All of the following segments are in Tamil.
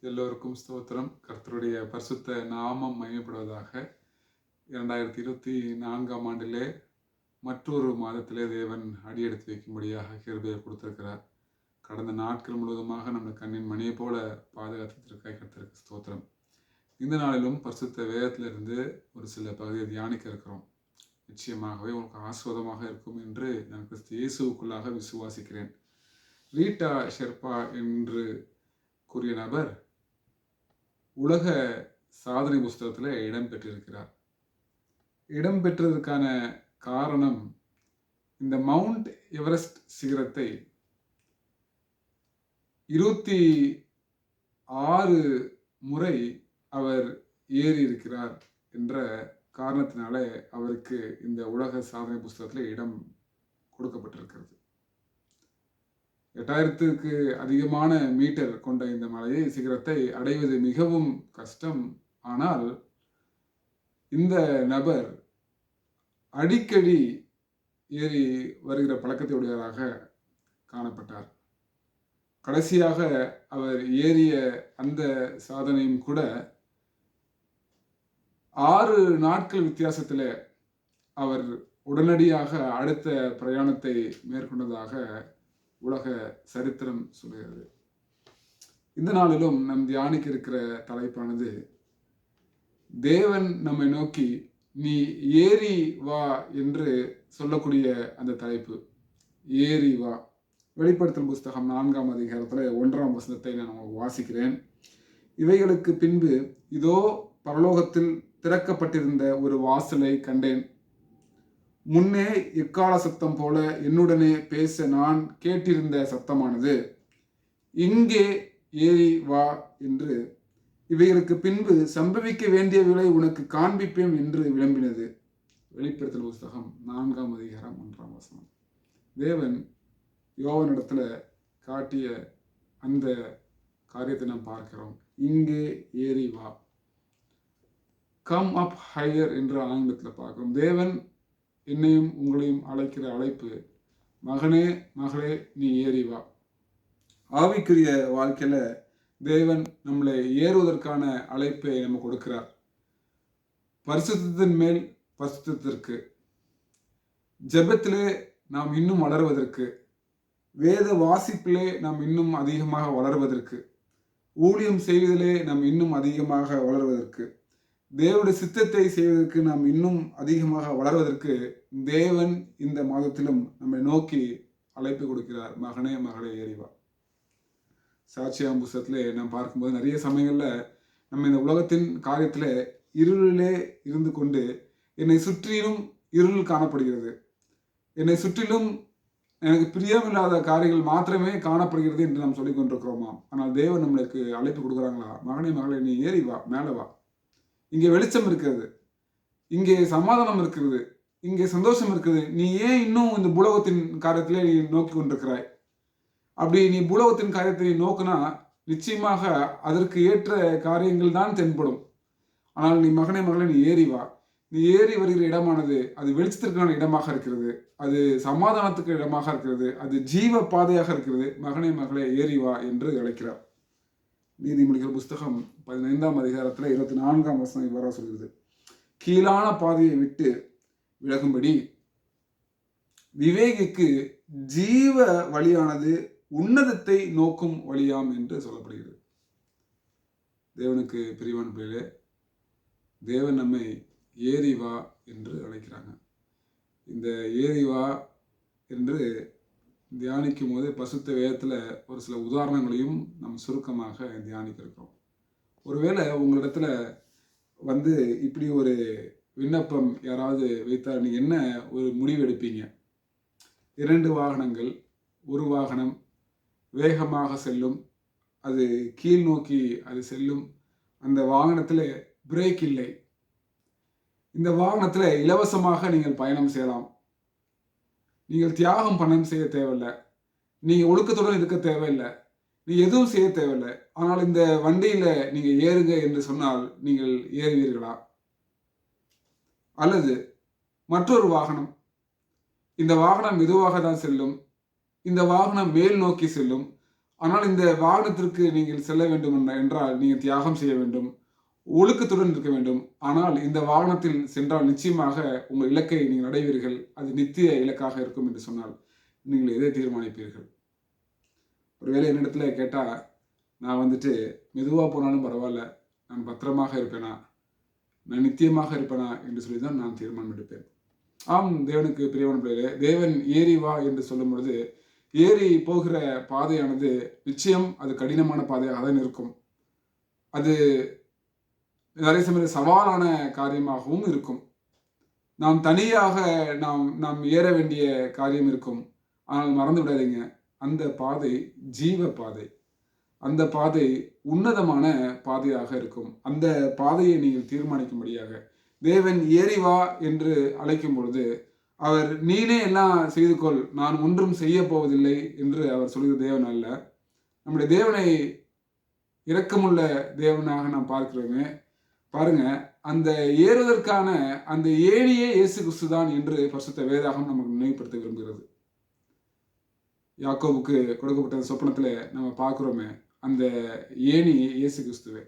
எல்லோருக்கும் ஸ்தோத்திரம். கர்த்தருடைய பரிசுத்த நாமம் மகிமைப்படுவதாக. 2024ஆம் ஆண்டிலே மற்றொரு மாதத்திலே தேவன் அடியெடுத்து வைக்கும்படியாக கிருபையை கொடுத்திருக்கிறார். கடந்த நாட்கள் முழுவதுமாக நம்ம கண்ணின் மணியை போல பாதுகாத்ததற்காக கர்த்தருக்கு ஸ்தோத்திரம். இந்த நாளிலும் பரிசுத்த வேதத்திலிருந்து ஒரு சில பகுதியை தியானிக்க இருக்கிறோம். நிச்சயமாகவே உங்களுக்கு ஆசீர்வாதமாக இருக்கும் என்று நான் கிறிஸ்து இயேசுவுக்குள்ளாக விசுவாசிக்கிறேன். ரீட்டா ஷெர்பா என்று கூறிய நபர் உலக சாதனை புஸ்தகத்தில் இடம்பெற்றிருக்கிறார். இடம்பெற்றதற்கான காரணம், இந்த மவுண்ட் எவரெஸ்ட் சிகரத்தை 26 முறை அவர் ஏறி இருக்கிறார் என்ற காரணத்தினாலே அவருக்கு இந்த உலக சாதனை புஸ்தகத்தில் இடம் கொடுக்கப்பட்டிருக்கிறது. 8000க்கு அதிகமான மீட்டர் கொண்ட இந்த மலையை சிகரத்தை அடைவது மிகவும் கஷ்டம். ஆனால் இந்த நபர் அடிக்கடி ஏறி வருகிற பழக்கத்தையுடையவராக காணப்பட்டார். கடைசியாக அவர் ஏறிய அந்த சாதனையும் கூட 6 நாட்கள் வித்தியாசத்தில் அவர் உடனடியாக அடுத்த பிரயாணத்தை மேற்கொண்டதாக உலக சரித்திரம் சொல்கிறது. இந்த நாளிலும் நம் தியானிக்க இருக்கிற தலைப்பானது, தேவன் நம்மை நோக்கி நீ ஏறி வா என்று சொல்லக்கூடிய அந்த தலைப்பு. ஏறி வா. வெளிப்படுத்தல் புஸ்தகம் 4ஆம் அதிகாரத்தில் 1ஆம் வசனத்தை நான் உங்களுக்கு வாசிக்கிறேன். இவைகளுக்கு பின்பு இதோ பரலோகத்தில் திறக்கப்பட்டிருந்த ஒரு வாசலை கண்டேன். முன்னே எக்கால சத்தம் போல என்னுடனே பேச நான் கேட்டிருந்த சத்தமானது, இங்கே ஏறி வா என்று, இவைகளுக்கு பின்பு சம்பவிக்க வேண்டியவைகளை உனக்கு காண்பிப்பேன் என்று விளம்பினது. வெளிப்படுத்தல் புஸ்தகம் 4ஆம் அதிகாரம் 1ஆம் வசனம். தேவன் யோவானிடத்துல காட்டிய அந்த காரியத்தை நாம் பார்க்கிறோம். இங்கே ஏறி வா. கம் அப் ஹையர் என்று ஆங்கிலத்தில் பார்க்கிறோம். தேவன் என்னையும் உங்களையும் அழைக்கிற அழைப்பு, மகனே மகளே நீ ஏறி வா. ஆவிக்குரிய வாழ்க்கையில தேவன் நம்மளை ஏறுவதற்கான அழைப்பை நம்ம கொடுக்கிறார். பரிசுத்தத்தின் மேல் பரிசுத்தத்திற்கு, ஜெபத்திலே நாம் இன்னும் வளர்வதற்கு, வேத வாசிப்பிலே நாம் இன்னும் அதிகமாக வளர்வதற்கு, ஊழியம் செய்வதிலே நாம் இன்னும் அதிகமாக வளர்வதற்கு, தேவனுடைய சித்தத்தை செய்வதற்கு நாம் இன்னும் அதிகமாக வளர்வதற்கு தேவன் இந்த மாதத்திலும் நம்மை நோக்கி அழைப்பு கொடுக்கிறார். மகனே மகளே ஏறிவா. சாட்சியாம் புஸ்தகத்திலே நாம் பார்க்கும்போது நிறைய சமயங்களில் நம்ம இந்த உலகத்தின் காரியத்தில் இருளிலே இருந்து கொண்டு என்னை சுற்றிலும் இருள் காணப்படுகிறது, என்னை சுற்றிலும் எனக்கு பிரியமில்லாத காரியங்கள் மாத்திரமே காணப்படுகிறது என்று நாம் சொல்லிக் கொண்டிருக்கிறோமா? ஆனால் தேவன் நம்மளுக்கு அழைப்பு கொடுக்குறாங்களா? மகனே மகளே நீ ஏறி வா, மேலே வா. இங்கே வெளிச்சம் இருக்கிறது, இங்கே சமாதானம் இருக்கிறது, இங்கே சந்தோஷம் இருக்குது. நீ ஏன் இன்னும் இந்த பூலோகத்தின் காரியத்திலே நீ நோக்கி கொண்டிருக்கிறாய்? அப்படி நீ பூலோகத்தின் காரியத்தை நோக்கினா நிச்சயமாக அதற்கு ஏற்ற காரியங்கள் தான் தென்படும். ஆனால் நீ மகனே மகளே நீ ஏறி வா. நீ ஏறி வருகிற இடமானது அது வெளிச்சத்திற்கான இடமாக இருக்கிறது, அது சமாதானத்துக்கு இடமாக இருக்கிறது, அது ஜீவ பாதையாக இருக்கிறது. மகனே மகளே ஏறி வா என்று அழைக்கிறார். நீதிமொழிகள் புஸ்தகம் 15ஆம் அதிகாரத்தில் 24ஆம் வசனம் இவ்வாறு சொல்கிறது, கீழான பாதையை விட்டு விலகும்படி விவேகிக்கு ஜீவ வழியானது உன்னதத்தை நோக்கும் வழியாம் என்று சொல்லப்படுகிறது. தேவனுக்கு பிரியமான பிள்ளைகளே, தேவன் நம்மை ஏறி வா என்று அழைக்கிறாங்க. இந்த ஏறி வா என்று தியானிக்கும் போது பரிசுத்த வேதத்தில் ஒரு சில உதாரணங்களையும் நம்ம சுருக்கமாக தியானிக்க இருக்கிறோம். ஒருவேளை உங்களிடத்துல வந்து இப்படி ஒரு விண்ணப்பம் யாராவது வைத்தால் நீங்கள் என்ன ஒரு முடிவு எடுப்பீங்க? 2 வாகனங்கள், ஒரு வாகனம் வேகமாக செல்லும், அது கீழ் நோக்கி அது செல்லும், அந்த வாகனத்தில் பிரேக் இல்லை, இந்த வாகனத்தில் இலவசமாக நீங்கள் பயணம் செய்யலாம், நீங்கள் தியாகம் பணம் செய்ய தேவையில்லை, நீங்கள் ஒழுக்கத்துடன் இருக்க தேவையில்லை, நீங்கள் எதுவும் செய்ய தேவையில்லை. ஆனால் இந்த வண்டியில் நீங்கள் ஏறுங்க என்று சொன்னால் நீங்கள் ஏறுவீர்களா? அல்லது மற்றொரு வாகனம், இந்த வாகனம் மெதுவாக தான் செல்லும், இந்த வாகனம் மேல் நோக்கி செல்லும், ஆனால் இந்த வாகனத்திற்கு நீங்கள் செல்ல வேண்டும் என்றால் நீங்கள் தியாகம் செய்ய வேண்டும், ஒழுக்கத்துடன் இருக்க வேண்டும். ஆனால் இந்த வாகனத்தில் சென்றால் நிச்சயமாக உங்கள் இலக்கை நீங்கள் அடைவீர்கள், அது நித்திய இலக்காக இருக்கும் என்று சொன்னால் நீங்கள் எதை தீர்மானிப்பீர்கள்? ஒருவேளை என்னிடத்துல கேட்டா, நான் வந்துட்டு மெதுவா போனாலும் பரவால்ல, நான் பத்திரமாக இருப்பேனா, நான் நித்தியமாக இருப்பேனா என்று சொல்லி தான் நான் தீர்மானம் எடுப்பேன். ஆம், தேவனுக்கு பிரியமான பிள்ளைகளே, தேவன் ஏறி வா என்று சொல்லும் பொழுது, ஏறி போகிற பாதையானது நிச்சயம் அது கடினமான பாதையாக தான் இருக்கும். அது நிறைய சமயம் சவாலான காரியமாகவும் இருக்கும். நாம் தனியாக நாம் ஏற வேண்டிய காரியம் இருக்கும். ஆனால் மறந்து விடாதீங்க, அந்த பாதை ஜீவ பாதை. அந்த பாதை உன்னதமான பாதையாக இருக்கும். அந்த பாதையை நீங்கள் தீர்மானிக்கும்படியாக தேவன் ஏறி வா என்று அழைக்கும் பொழுது, அவர் நீனே எல்லாம் செய்து கொள், நான் ஒன்றும் செய்ய போவதில்லை என்று அவர் சொல்கிற தேவன் அல்ல. நம்முடைய தேவனை இரக்கமுள்ள தேவனாக நாம் பார்க்கிறோமே. பாருங்க, அந்த ஏறுவதற்கான அந்த ஏணியே இயேசு கிறிஸ்து தான் என்று பரிசுத்த வேதாகம் நமக்கு நினைவுபடுத்த விரும்புகிறது. யாக்கோபுக்கு கொடுக்கப்பட்ட சொப்பனத்துல நம்ம பார்க்கிறோமே, அந்த ஏணி இயேசு கிறிஸ்துவே.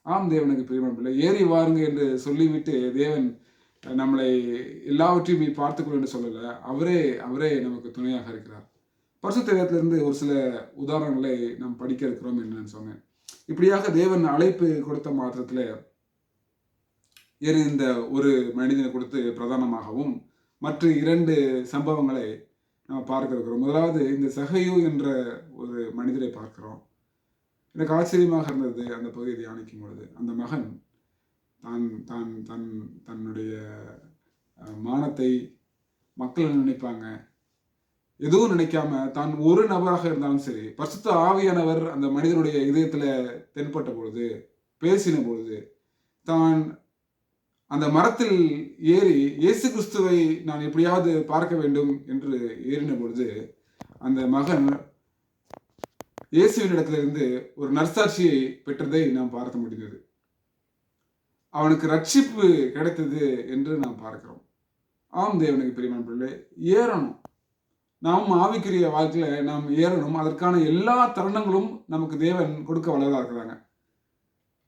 ஆம், தேவனுக்கு பிரியமான பிள்ளை, ஏறி வாருங்க என்று சொல்லிவிட்டு தேவன் நம்மளை எல்லாவற்றையும் நீ பார்த்துக்கொள் என்று சொல்லல. அவரே நமக்கு துணையாக இருக்கிறார். பரிசுத்த வேதத்திலிருந்து ஒரு சில உதாரணங்களை நாம் படிக்க இருக்கிறோம் என்று நான் சொன்னேன். இப்படியாக தேவன் அழைப்பு கொடுத்த மாத்திரத்துல இந்த ஒரு மனிதனை கொடுத்து பிரதானமாகவும் மற்ற 2 சம்பவங்களை நம்ம பார்க்க இருக்கிறோம். முதலாவது இந்த சகையு என்ற ஒரு மனிதரை பார்க்கிறோம். எனக்கு ஆச்சரியமாக இருந்தது அந்த பகுதியை தியானிக்கும் பொழுது. அந்த மகன் தன்னுடைய மானத்தை மக்கள் நினைப்பாங்க, எதுவும் நினைக்காம தான் ஒரு நபராக இருந்தாலும் சரி, பரிசுத்த ஆவியானவர் அந்த மனிதனுடைய இதயத்துல தென்பட்ட பொழுது, பேசின பொழுது, தான் அந்த மரத்தில் ஏறி இயேசு கிறிஸ்துவை நான் எப்படியாவது பார்க்க வேண்டும் என்று ஏறின பொழுது, அந்த மகன் இயேசுவினிடத்திலிருந்து ஒரு நற்சாட்சியை பெற்றதை நாம் பார்க்க முடிந்தது. அவனுக்கு ரட்சிப்பு கிடைத்தது என்று நாம் பார்க்கிறோம். ஆம், தேவனுக்கு பிரியமான பிள்ளை, ஏறணும். நாம் ஆவிக்குரிய வாழ்க்கையில நாம் ஏறணும். அதற்கான எல்லா தருணங்களும் நமக்கு தேவன் கொடுக்க வல்லவராக இருக்கிறாங்க.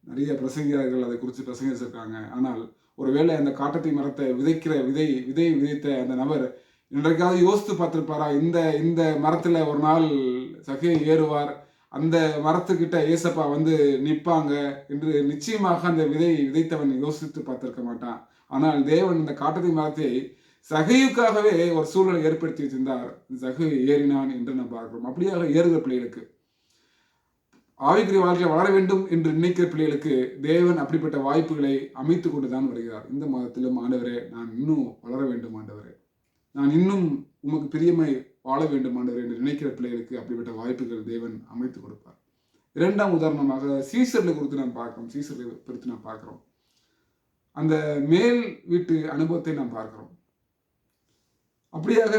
நிறைய பிரசங்கியார்கள் அதை குறித்து பிரசங்கிச்சிருக்காங்க. ஆனால் ஒருவேளை அந்த காட்டத்தி மரத்தை விதைத்த அந்த நபர் இன்றைக்காவது யோசித்து பார்த்திருப்பாரா, இந்த மரத்துல ஒரு நாள் சகையை ஏறுவார், அந்த மரத்துக்கிட்ட ஏசப்பா வந்து நிற்பாங்க என்று நிச்சயமாக அந்த விதைத்தவன் யோசித்து பார்த்திருக்க மாட்டான். ஆனால் தேவன் இந்த காட்டத்தி மரத்தை சகையுக்காகவே ஒரு சூழலை ஏற்படுத்தி வச்சிருந்தார். சகையை ஏறினான் என்று நாம் பார்க்கிறோம். அப்படியாக ஏறுகிற பிள்ளைகளுக்கு, ஆவிக்குரிய வாழ்க்கையை வளர வேண்டும் என்று நினைக்கிற பிள்ளைகளுக்கு தேவன் அப்படிப்பட்ட வாய்ப்புகளை அமைத்து கொண்டுதான் வருகிறார். இந்த மாதத்திலும், ஆண்டவரே நான் இன்னும் வளர வேண்டும், ஆண்டவரே நான் இன்னும் உமக்கு பிரியமாய் வாழ வேண்டும் ஆண்டவரே என்று நினைக்கிற பிள்ளைகளுக்கு அப்படிப்பட்ட வாய்ப்புகள் தேவன் அமைத்து கொடுப்பார். 2ஆம் உதாரணமாக சீசர்களை குறித்து நாம் பார்க்கிறோம். சீசர்களை குறித்து நாம் பார்க்கிறோம். அந்த மேல் வீட்டு அனுபவத்தை நாம் பார்க்கிறோம். அப்படியாக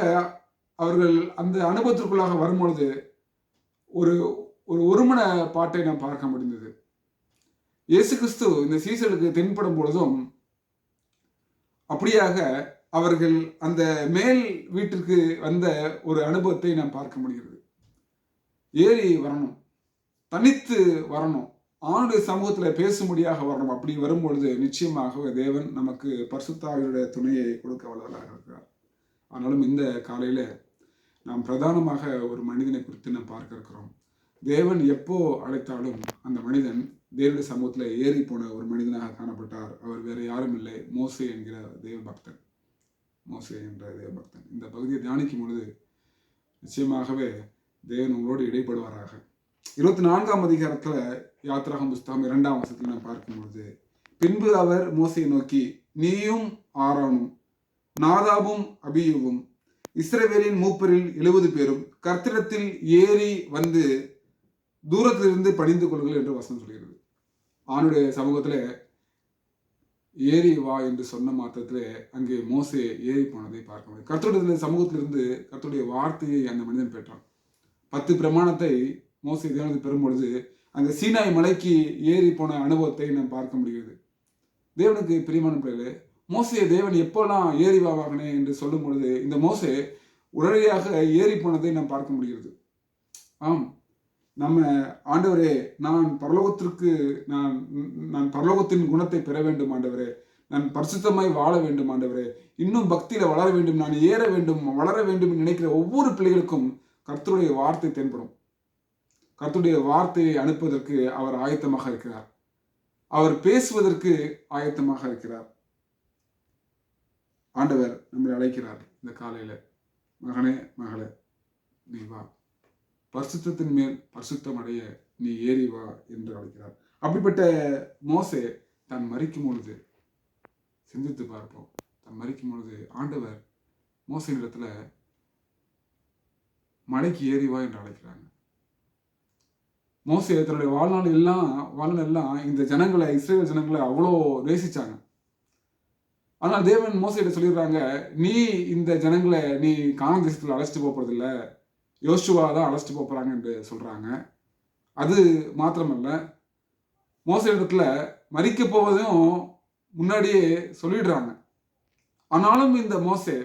அவர்கள் அந்த அனுபவத்திற்குள்ளாக வரும்பொழுது ஒரு ஒருமன பாட்டை நாம் பார்க்க முடிந்தது. இயேசு கிறிஸ்து இந்த சீசர்களுக்கு தென்படும் பொழுதும் அப்படியாக அவர்கள் அந்த மேல் வீட்டிற்கு வந்த ஒரு அனுபவத்தை நாம் பார்க்க முடிகிறது. ஏறி வரணும், தனித்து வரணும், ஆணுடைய சமூகத்தில் பேசும்படியாக வரணும். அப்படி வரும்பொழுது நிச்சயமாக தேவன் நமக்கு பரிசுத்த ஆவியுடைய துணையை கொடுக்க வல்லவராக இருக்கிறார். ஆனாலும் இந்த காலையில நாம் பிரதானமாக ஒரு மனிதனை குறித்து நாம் பார்க்க இருக்கிறோம். தேவன் எப்போ அழைத்தாலும் அந்த மனிதன் தேவனுடைய சமூகத்தில் ஏறி போன ஒரு மனிதனாக காணப்பட்டார். அவர் வேற யாரும் இல்லை, மோசே என்கிற தேவபக்தன். மோசே என்ற தேவபக்தன். இந்த பகுதியை தியானிக்கும் பொழுது நிச்சயமாகவே தேவன் உங்களோடு இடைப்படுவாராக. 24ஆம் அதிகாரத்துல யாத்திராகம புஸ்தகம் 2ஆம் வசனத்தில் நாம் பார்க்கும்பொழுது, பின்பு அவர் மோசையை நோக்கி, நீயும் ஆரோனும் நாதாபும் அபியூவும் இஸ்ரவேலின் மூப்பரில் 70 பேரும் கர்த்தரிடத்தில் ஏறி வந்து தூரத்திலிருந்து பணிந்து கொள்ளுங்கள் என்று வசனம் சொல்கிறது. ஆணுடைய சமூகத்துல ஏறி வா என்று சொன்ன மாத்திரத்திலே அங்கே மோசே ஏறி போனதை பார்க்க முடியும். கர்த்தருடைய சமூகத்திலிருந்து கர்த்தருடைய வார்த்தையை அந்த மனிதன் பெற்றான். 10 பிரமாணத்தை மோசே தேவனுக்கு பெறும் பொழுது அங்கே சீனாய் மலைக்கு ஏறி போன அனுபவத்தை நாம் பார்க்க முடிகிறது. தேவனுக்கு பிரியமான பிள்ளைகளே, மோசையை தேவன் எப்போல்லாம் ஏறி வாவாகனே என்று சொல்லும் பொழுது இந்த மோசே உடனடியாக ஏறி போனதை நாம் பார்க்க முடிகிறது. ஆம், நம்ம ஆண்டவரே, நான் பரலோகத்திற்கு நான் நான் பரலோகத்தின் குணத்தை பெற வேண்டும் ஆண்டவரே. நான் பரிசுத்தமாய் வாழ வேண்டும் ஆண்டவரே. இன்னும் பக்தியில வளர வேண்டும், நான் ஏற வேண்டும், வளர வேண்டும் என்று நினைக்கிற ஒவ்வொரு பிள்ளைகளுக்கும் கர்த்தருடைய வார்த்தை தென்படும். கர்த்தருடைய வார்த்தையை அனுப்புவதற்கு அவர் ஆயத்தமாக இருக்கிறார். அவர் பேசுவதற்கு ஆயத்தமாக இருக்கிறார். ஆண்டவர் நம்மை அழைக்கிறார் இந்த காலையில. மகனே, மகளே, நீ வா. பரிசுத்தத்தின் மேல் பரிசுத்தம் அடைய நீ ஏறி வா என்று அழைக்கிறார். அப்படிப்பட்ட மோசே தான் மரிக்கும் பொழுது, சிந்தித்து பார்ப்போம், தான் மரிக்கும் பொழுது ஆண்டவர் மோசே இடத்துல மலைக்கு ஏறி வா என்று அழைக்கிறாங்க. மோசே தன்னுடைய வாழ்நாள் எல்லாம் இந்த ஜனங்களை, இஸ்ரேல் ஜனங்களை அவ்வளோ நேசிச்சாங்க. ஆனால் தேவன் மோசையிட்ட சொல்லிடுறாங்க, நீ இந்த ஜனங்களை நீ கானான் தேசத்தில் அழைச்சிட்டு போறதில்ல, யோசுவா தான் அழைச்சிட்டு போறாங்க என்று சொல்றாங்க. அது மாத்திரமல்ல, மோசே இடத்துல மரிக்க போவதும் முன்னாடியே சொல்லிடுறாங்க. ஆனாலும் இந்த மோசே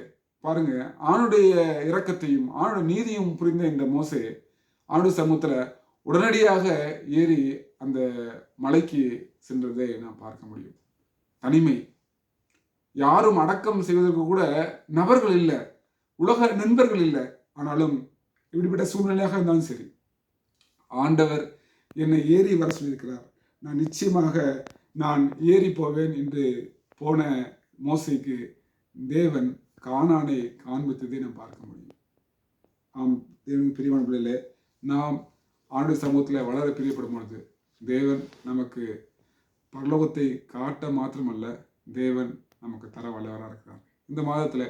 பாருங்க, ஆணுடைய இரக்கத்தையும் ஆணுடைய நீதியும் புரிந்த இந்த மோசே ஆணுடைய சமூகத்துல உடனடியாக ஏறி அந்த மலைக்கு சென்றதை நாம் பார்க்க முடியும். தனிமை, யாரும் அடக்கம் செய்வதற்கு கூட நபர்கள் இல்லை, உலக நண்பர்கள் இல்லை. ஆனாலும் இப்படிப்பட்ட சூழ்நிலையாக இருந்தாலும் சரி, ஆண்டவர் என்னை ஏறி வர சொல்லியிருக்கிறார், நான் நிச்சயமாக நான் ஏறி போவேன் என்று போன மோசைக்கு தேவன் கானானை காண்பித்ததை நாம் பார்க்க முடியும். ஆம், தேவன் பிரியமான பிள்ளைகளே, நாம் ஆண்டு சமூகத்தில் வளர பிரியப்படும் பொழுது தேவன் நமக்கு பரலோகத்தை காட்ட மாத்திரமல்ல, தேவன் நமக்கு தர வல்லவராக இருக்கிறார். இந்த மாதத்தில்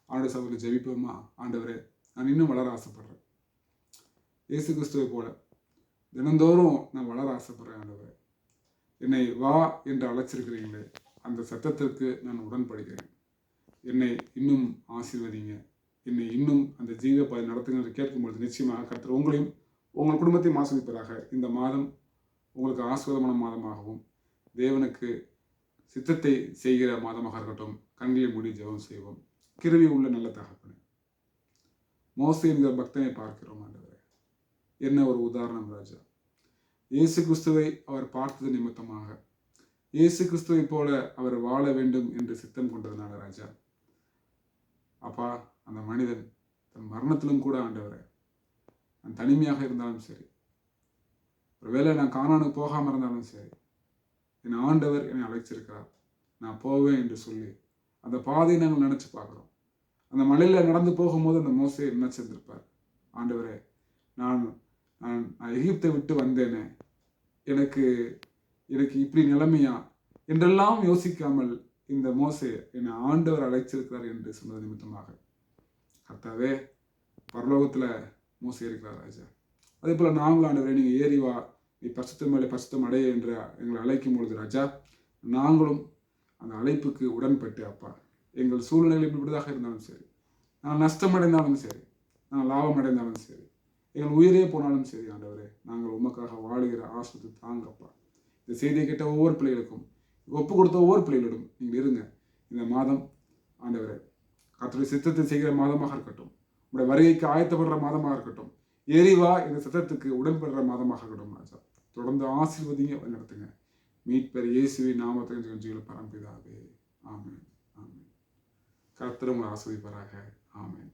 ஆண்டு சமூகத்தில் ஜெபிப்போமா? ஆண்டவரே, நான் இன்னும் வளர ஆசைப்படுறேன். இயேசு கிறிஸ்துவை போல தினந்தோறும் நான் வளர ஆசைப்படுறேன். ஆண்டவரே, என்னை வா என்று அழைச்சிருக்கிறீங்களே, அந்த சத்தத்திற்கு நான் உடன்படுகிறேன். என்னை இன்னும் ஆசீர்வதிங்க, என்னை இன்னும் அந்த ஜீவ பாதை நடத்துங்க என்று கேட்கும்பொழுது நிச்சயமாக கர்த்தர் உங்களையும் உங்கள் குடும்பத்தையும் ஆசீர்வதிப்பதாக. இந்த மாதம் உங்களுக்கு ஆசீர்வாதமான மாதமாகவும் தேவனுக்கு சித்தத்தை செய்கிற மாதமாக இருக்கட்டும். கண்களை மூடி ஜெபம் செய்வோம். கிருபை உள்ள நல்ல தகப்பனே, மோசே என்கிற பக்தனை பார்க்கிறோம் ஆண்டவரே. என்ன ஒரு உதாரணம் ராஜா. இயேசு கிறிஸ்துவை அவர் பார்த்தது நிமித்தமாக, இயேசு கிறிஸ்துவை போல அவர் வாழ வேண்டும் என்று சித்தம் கொண்டதுனால ராஜா, அப்பா, அந்த மனிதன் தன் மரணத்திலும் கூட ஆண்டவரே, நான் தனிமையாக இருந்தாலும் சரி, ஒருவேளை நான் கானானுக்கு போகாமல் இருந்தாலும் சரி, என் ஆண்டவர் என்னை அழைச்சிருக்கிறார், நான் போவேன் என்று சொல்லி அந்த பாதையை நாங்கள் நினச்சி பார்க்குறோம். அந்த மலையில் நடந்து போகும்போது அந்த மோசே நினைச்சிருந்திருப்பார், ஆண்டவரே, நான் நான் எகிப்தை விட்டு வந்தேனே, எனக்கு எனக்கு இப்படி நிலைமையா என்றெல்லாம் யோசிக்காமல் இந்த மோசே என்னை ஆண்டவர் அழைச்சிருக்கிறார் என்று சொன்னது நிமித்தமாக கர்த்தாவே, பரலோகத்தில் மோசே இருக்கிறார் ராஜா. அதே போல் நாங்களும் ஆண்டவரே, நீங்கள் ஏறி வா, நீ பரிசுத்தம் மேலே பரிசுத்தம் அடைய என்று எங்களை அழைக்கும் பொழுது ராஜா, நாங்களும் அந்த அழைப்புக்கு உடன்பட்டு அப்பா, எங்கள் சூழ்நிலைகள் எப்படிப்பட்டதாக இருந்தாலும் சரி, நான் நஷ்டமடைந்தாலும் சரி, நான் லாபம் அடைந்தாலும் சரி, எங்கள் உயிரே போனாலும் சரி ஆண்டவரே, நாங்கள் உமக்காக வாழுகிற ஆசிரியத்தை தாங்கப்பா. இந்த செய்தியை கேட்ட ஒவ்வொரு பிள்ளைகளுக்கும், ஒப்பு கொடுத்த ஒவ்வொரு பிள்ளைகளிடம் நீங்கள் இருங்க. இந்த மாதம் ஆண்டவரே, கர்த்தருடைய சித்தத்தை செய்கிற மாதமாக இருக்கட்டும், உங்களுடைய வருகைக்கு ஆயத்தப்படுற மாதமாக இருக்கட்டும், எரிவா இந்த சத்தத்துக்கு உடன்படுற மாதமாக இருக்கட்டும் ராஜா. தொடர்ந்து ஆசீர்வதிங்க, நடத்துங்க. மீட்பர் இயேசுவின் நாமத்தில் ஜெபம் பரம்பிதாவே. ஆமென், ஆமென். கர்த்தர் உங்களை ஆசீர்வதிப்பாராக. ஆமென்.